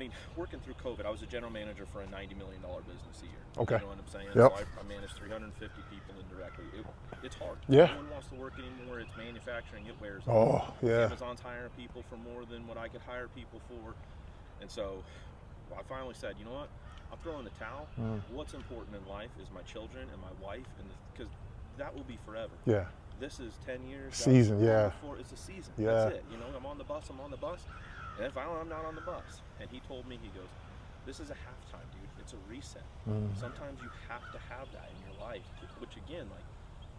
mean, working through COVID, I was a general manager for a $90 million business a year. Okay. You know what I'm saying? Yep. So I managed 350 people indirectly. It's hard. Yeah. No one wants to work anymore. It's manufacturing. It wears. Oh, yeah. Amazon's hiring people for more than what I could hire people for. And so I finally said, you know what? I'm throwing the towel. What's important in life is my children and my wife, and because that will be forever. Yeah. This is 10 years. Season, yeah. It's a season. Yeah. That's it. You know, I'm on the bus. And then finally, I'm not on the bus. And he told me, he goes, this is a halftime, dude. It's a reset. Sometimes you have to have that in your life, which again, like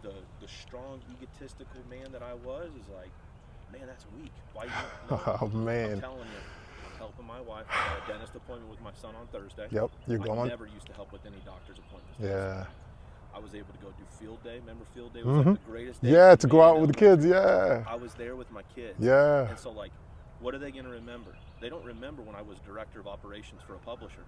the strong, egotistical man that I was is like, man, that's weak. Why you Oh, man. I'm telling you, I'm helping my wife. I got a dentist appointment with my son on Thursday. Yep, you're I going. never used to help with any doctor's appointments. Yeah. I was able to go do field day. Remember field day was like the greatest day. Yeah, for to me go out in with the kids, yeah. I was there with my kids. Yeah. And so, like, what are they going to remember? They don't remember when I was director of operations for a publisher.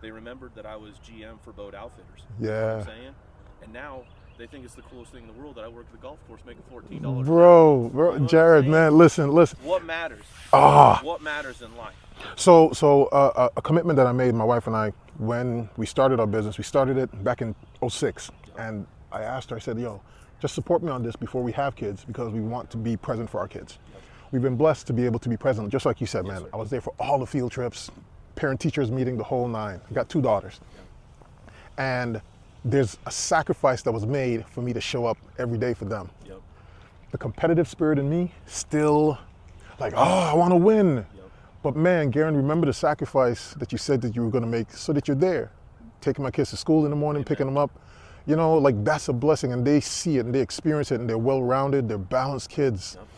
They remembered that I was GM for Boat Outfitters. You know what I'm saying? And now they think it's the coolest thing in the world that I work at the golf course making $14. Bro, You know Jared, man, listen. What matters? Ah. What matters in life? So a commitment that I made, my wife and I, when we started our business, we started it back in 06. And I asked her, I said, yo, just support me on this before we have kids because we want to be present for our kids. We've been blessed to be able to be present, just like you said, man. Sir. I was there for all the field trips, parent-teachers meeting, the whole nine. I got 2 daughters. And there's a sacrifice that was made for me to show up every day for them. Yep. The competitive spirit in me still like, oh, I want to win. Yep. But man, Garen, remember the sacrifice that you said that you were going to make so that you're there. Taking my kids to school in the morning, picking them up. You know, like that's a blessing, and they see it and they experience it, and they're well-rounded, they're balanced kids. Yep.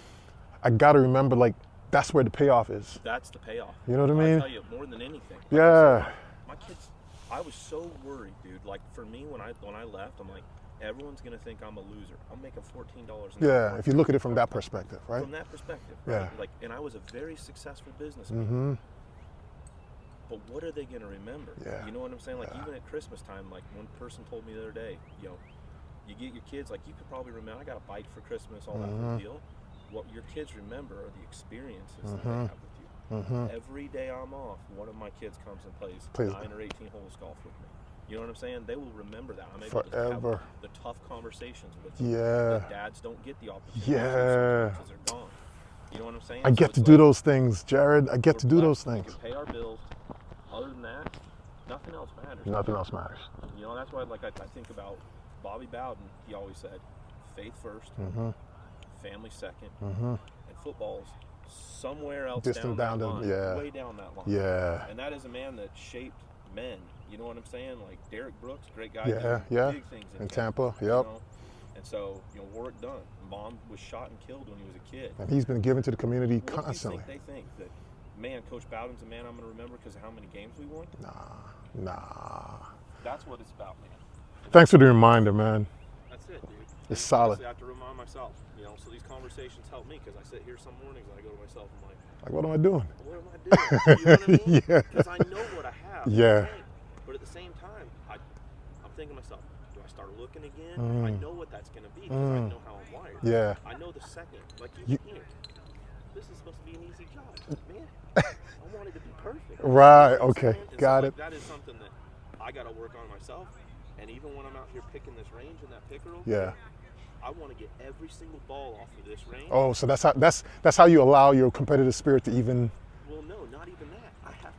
I got to remember, like, that's where the payoff is. That's the payoff. You know what I mean? I tell you, more than anything. Like Yeah. I said, my kids, I was so worried, dude. Like for me, when I left, I'm like, everyone's gonna think I'm a loser. I'm making $14 an hour. Yeah, if you look at it from that perspective, right? From that perspective, right? Yeah. Like, and I was a very successful businessman. But what are they gonna remember? Yeah. You know what I'm saying? Like even at Christmas time, like one person told me the other day, you know, you get your kids, like you could probably remember, I got a bike for Christmas, all that whole deal. What your kids remember are the experiences that they have with you. Every day I'm off, one of my kids comes and plays 9 or 18 holes golf with me. You know what I'm saying? They will remember that. I'm able to have the tough conversations with them. Yeah. That dads don't get the opportunity Yeah. because they're gone. You know what I'm saying? I get to do those things, Jared. I get to do those We things. can pay our bills. Other than that, nothing else matters. Nothing else matters. You know, that's why like I think about Bobby Bowden. He always said, faith first, family second, and football's somewhere else Distant down down that the- line, yeah. way down that line. Yeah. And that is a man that shaped men. You know what I'm saying? Like Derek Brooks, great guy. Yeah, doing yeah. Big things In Tampa, you yep. know? And so, you know, Warwick Dunn, mom was shot and killed when he was a kid. And he's been given to the community What do you constantly. think they think? That, man, Coach Bowden's a man I'm going to remember because of how many games we won? Nah. That's what it's about, man. Thanks for the reminder, man. That's it, dude. It's solid. Honestly, I have to remind myself, you know, so these conversations help me because I sit here some mornings and I go to myself and I'm like, Like, what am I doing? what am I doing? You know what I mean? Yeah. Because I know what I have. Yeah. Okay. But at the same time, I'm thinking to myself, do I start looking again? I know what that's going to be because I know how I'm wired. Yeah. I know the second, like even here, this is supposed to be an easy job, man. I want it to be perfect. Right, You know what I'm okay, saying? And got so, it. Like, that is something that I got to work on myself. And even when I'm out here picking this range and that pickerel, Yeah. I want to get every single ball off of this range. Oh, so that's how you allow your competitive spirit to even. Well, no, not even that. I have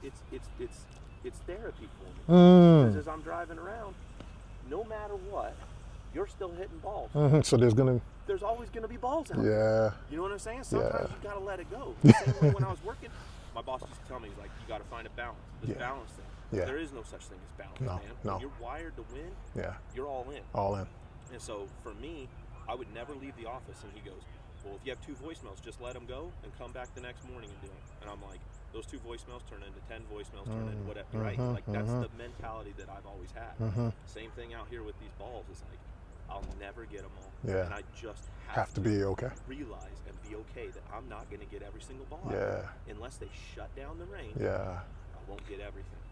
it's therapy for me. Mm. Because as I'm driving around, no matter what, you're still hitting balls. So There's always going to be balls out there. yeah. You know what I'm saying? Sometimes you got to let it go. The same way when I was working, my boss used to tell me, he's like, you got to find a balance. This Yeah. balance thing. Yeah. There is no such thing as balance, No, man. no. When you're wired to win, Yeah. you're all in. All in. And so for me, I would never leave the office. And he goes, well, if you have 2 voicemails, just let them go and come back the next morning and do them. And I'm like, those 2 voicemails turn into 10 voicemails, turn into whatever, right? Like that's the mentality that I've always had. Same thing out here with these balls. It's like, I'll never get them all. Yeah. And I just Have to be okay. realize and be okay that I'm not going to get every single ball. Yeah. Unless they shut down the range, Yeah. I won't get everything.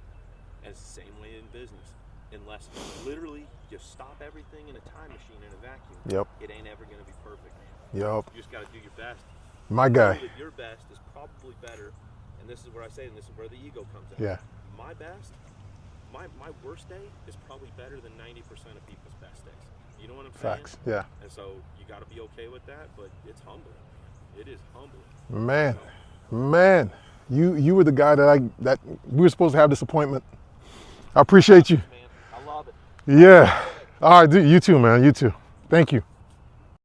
And it's the same way in business. Unless literally you stop everything in a time machine in a vacuum, Yep. it ain't ever going to be perfect, man. Yup. You just got to do your best. My guy. Know that your best is probably better, and and this is where I say, and this is where the ego comes in. Yeah. My best, my worst day is probably better than 90% of people's best days. You know what I'm saying? Facts. Yeah. And so you got to be okay with that, but it's humbling. It is humbling. Man, you were the guy that we were supposed to have this appointment. I appreciate you. Man, I love it. Yeah. All right, dude, you too, man. You too. Thank you.